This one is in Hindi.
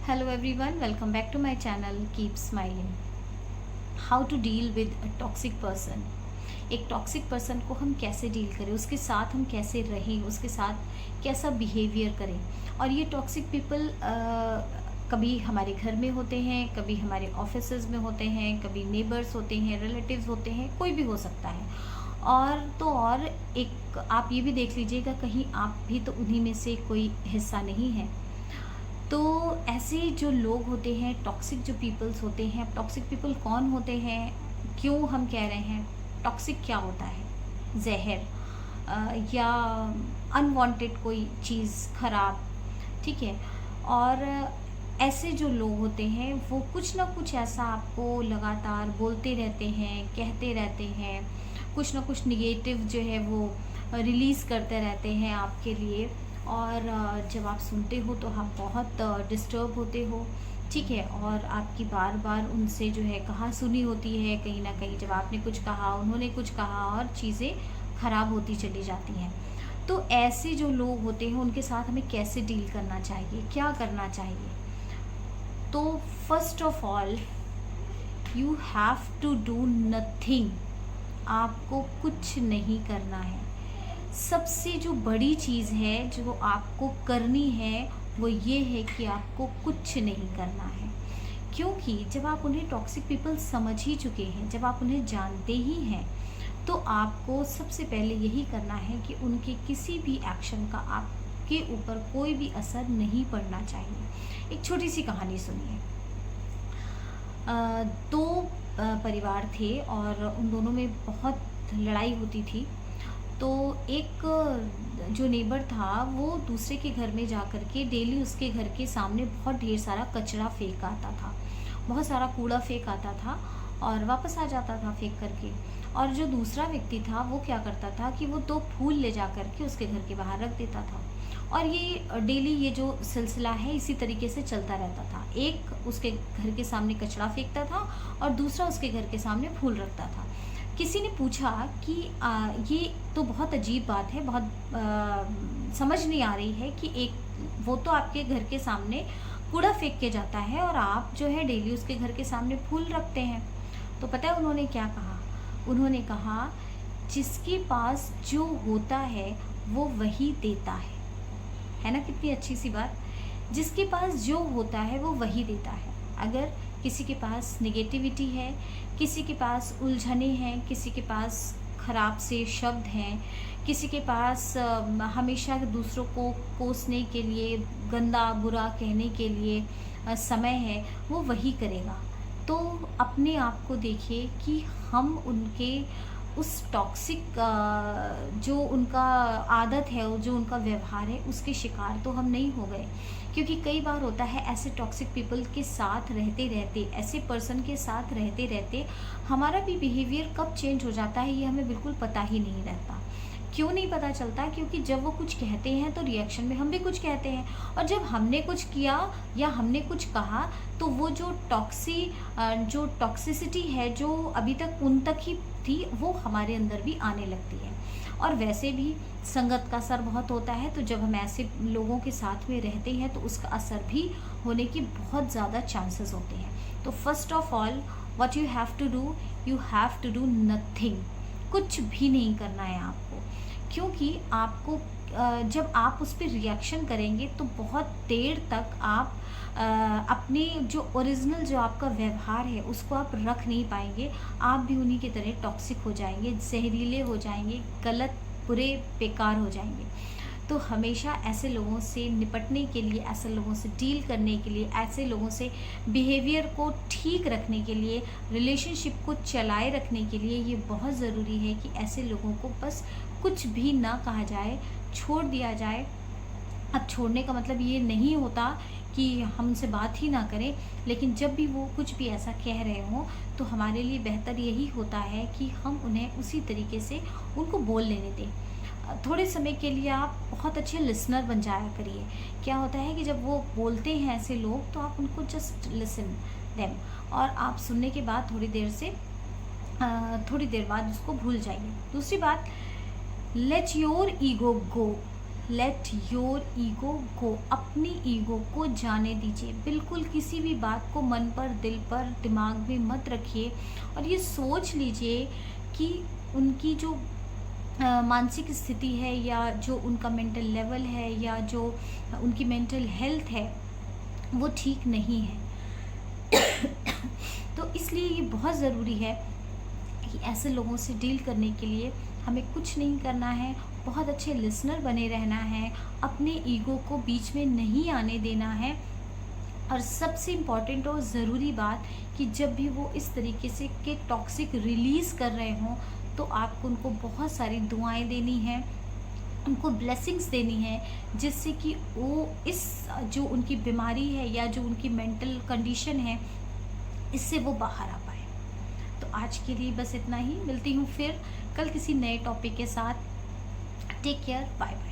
Hello everyone, welcome back to my channel Keep Smiling. How to deal with a toxic person. एक टॉक्सिक पर्सन को हम कैसे डील करें, उसके साथ हम कैसे रहें, उसके साथ कैसा बिहेवियर करें। और ये टॉक्सिक पीपल कभी हमारे घर में होते हैं, कभी हमारे ऑफिसेज में होते हैं, कभी नेबर्स होते हैं, रिलेटिव्स होते हैं, कोई भी हो सकता है। और एक आप ये भी देख लीजिएगा कहीं आप भी तो उन्हीं में से कोई हिस्सा नहीं है। तो ऐसे जो लोग होते हैं, टॉक्सिक जो पीपल्स होते हैं, टॉक्सिक पीपल कौन होते हैं, क्यों हम कह रहे हैं टॉक्सिक क्या होता है, जहर या अनवांटेड कोई चीज़ खराब, ठीक है। और ऐसे जो लोग होते हैं वो कुछ ना कुछ ऐसा आपको लगातार बोलते रहते हैं, कहते रहते हैं, कुछ ना कुछ निगेटिव जो है वो रिलीज़ करते रहते हैं आपके लिए। और जब आप सुनते हो तो आप बहुत डिस्टर्ब होते हो, ठीक है। और आपकी बार बार उनसे जो है कहा सुनी होती है, कहीं ना कहीं जब आपने कुछ कहा उन्होंने कुछ कहा और चीज़ें ख़राब होती चली जाती हैं। तो ऐसे जो लोग होते हैं उनके साथ हमें कैसे डील करना चाहिए, क्या करना चाहिए। तो first of all you have to do nothing. आपको कुछ नहीं करना है। सबसे जो बड़ी चीज़ है जो आपको करनी है वो ये है कि आपको कुछ नहीं करना है। क्योंकि जब आप उन्हें टॉक्सिक पीपल समझ ही चुके हैं, जब आप उन्हें जानते ही हैं, तो आपको सबसे पहले यही करना है कि उनके किसी भी एक्शन का आपके ऊपर कोई भी असर नहीं पड़ना चाहिए। एक छोटी सी कहानी सुनिए। दो परिवार थे और उन दोनों में बहुत लड़ाई होती थी। तो एक जो नेबर था वो दूसरे के घर में जा कर के डेली उसके घर के सामने बहुत ढेर सारा कचरा फेंक आता था, बहुत सारा कूड़ा फेंक आता था और वापस आ जाता था फेंक करके। और जो दूसरा व्यक्ति था वो क्या करता था कि वो 2 फूल ले जा कर के उसके घर के बाहर रख देता था। और ये डेली ये जो सिलसिला है इसी तरीके से चलता रहता था। एक उसके घर के सामने कचरा फेंकता था और दूसरा उसके घर के सामने फूल रखता था। किसी ने पूछा कि ये तो बहुत अजीब बात है, बहुत समझ नहीं आ रही है कि एक वो तो आपके घर के सामने कूड़ा फेंक के जाता है और आप जो है डेली उसके घर के सामने फूल रखते हैं। तो पता है उन्होंने क्या कहा? उन्होंने कहा जिसके पास जो होता है वो वही देता है ना। कितनी अच्छी सी बात। जिसके पास जो होता है वो वही देता है। अगर किसी के पास नेगेटिविटी है, किसी के पास उलझने हैं, किसी के पास खराब से शब्द हैं, किसी के पास हमेशा दूसरों को कोसने के लिए, गंदा बुरा कहने के लिए समय है, वो वही करेगा। तो अपने आप को देखिए कि हम उनके उस टॉक्सिक जो उनका आदत है, जो उनका व्यवहार है, उसके शिकार तो हम नहीं हो गए। क्योंकि कई बार होता है ऐसे टॉक्सिक पीपल के साथ रहते रहते, ऐसे पर्सन के साथ रहते रहते हमारा भी बिहेवियर कब चेंज हो जाता है ये हमें बिल्कुल पता ही नहीं रहता। क्यों नहीं पता चलता? क्योंकि जब वो कुछ कहते हैं तो रिएक्शन में हम भी कुछ कहते हैं, और जब हमने कुछ किया या हमने कुछ कहा तो वो जो टॉक्सिसिटी है जो अभी तक उन तक ही थी वो हमारे अंदर भी आने लगती है। और वैसे भी संगत का असर बहुत होता है, तो जब हम ऐसे लोगों के साथ में रहते हैं तो उसका असर भी होने की बहुत ज़्यादा चांसेस होते हैं। तो first of all what you have to do, you have to do nothing. कुछ भी नहीं करना है आपको। क्योंकि आपको जब आप उस पर रिएक्शन करेंगे तो बहुत देर तक आप अपने जो ओरिजिनल जो आपका व्यवहार है उसको आप रख नहीं पाएंगे। आप भी उन्हीं की तरह टॉक्सिक हो जाएंगे, जहरीले हो जाएंगे, गलत बुरे बेकार हो जाएंगे। तो हमेशा ऐसे लोगों से निपटने के लिए, ऐसे लोगों से डील करने के लिए, ऐसे लोगों से बिहेवियर को ठीक रखने के लिए, रिलेशनशिप को चलाए रखने के लिए ये बहुत ज़रूरी है कि ऐसे लोगों को बस कुछ भी ना कहा जाए, छोड़ दिया जाए। अब छोड़ने का मतलब ये नहीं होता कि हम उनसे बात ही ना करें, लेकिन जब भी वो कुछ भी ऐसा कह रहे हों तो हमारे लिए बेहतर यही होता है कि हम उन्हें उसी तरीके से उनको बोल लेने दें। थोड़े समय के लिए आप बहुत अच्छे लिसनर बन जाया करिए। क्या होता है कि जब वो बोलते हैं ऐसे लोग तो आप उनको जस्ट लिसन देम, और आप सुनने के बाद थोड़ी देर बाद उसको भूल जाइए। दूसरी बात, let your ego go. Let your ego go, अपनी ईगो को जाने दीजिए। बिल्कुल किसी भी बात को मन पर, दिल पर, दिमाग में मत रखिए और ये सोच लीजिए कि उनकी जो मानसिक स्थिति है या जो उनका मेंटल लेवल है या जो उनकी मेंटल हेल्थ है वो ठीक नहीं है। तो इसलिए ये बहुत ज़रूरी है कि ऐसे लोगों से डील करने के लिए हमें कुछ नहीं करना है, बहुत अच्छे लिसनर बने रहना है, अपने ईगो को बीच में नहीं आने देना है। और सबसे इम्पॉर्टेंट और ज़रूरी बात कि जब भी वो इस तरीके से के टॉक्सिक रिलीज़ कर रहे हों तो आपको उनको बहुत सारी दुआएं देनी हैं, उनको ब्लेसिंग्स देनी है, जिससे कि वो इस जो उनकी बीमारी है या जो उनकी मेंटल कंडीशन है इससे वो बाहर आ पाए। तो आज के लिए बस इतना ही, मिलती हूँ फिर कल किसी नए टॉपिक के साथ। Take care, bye bye.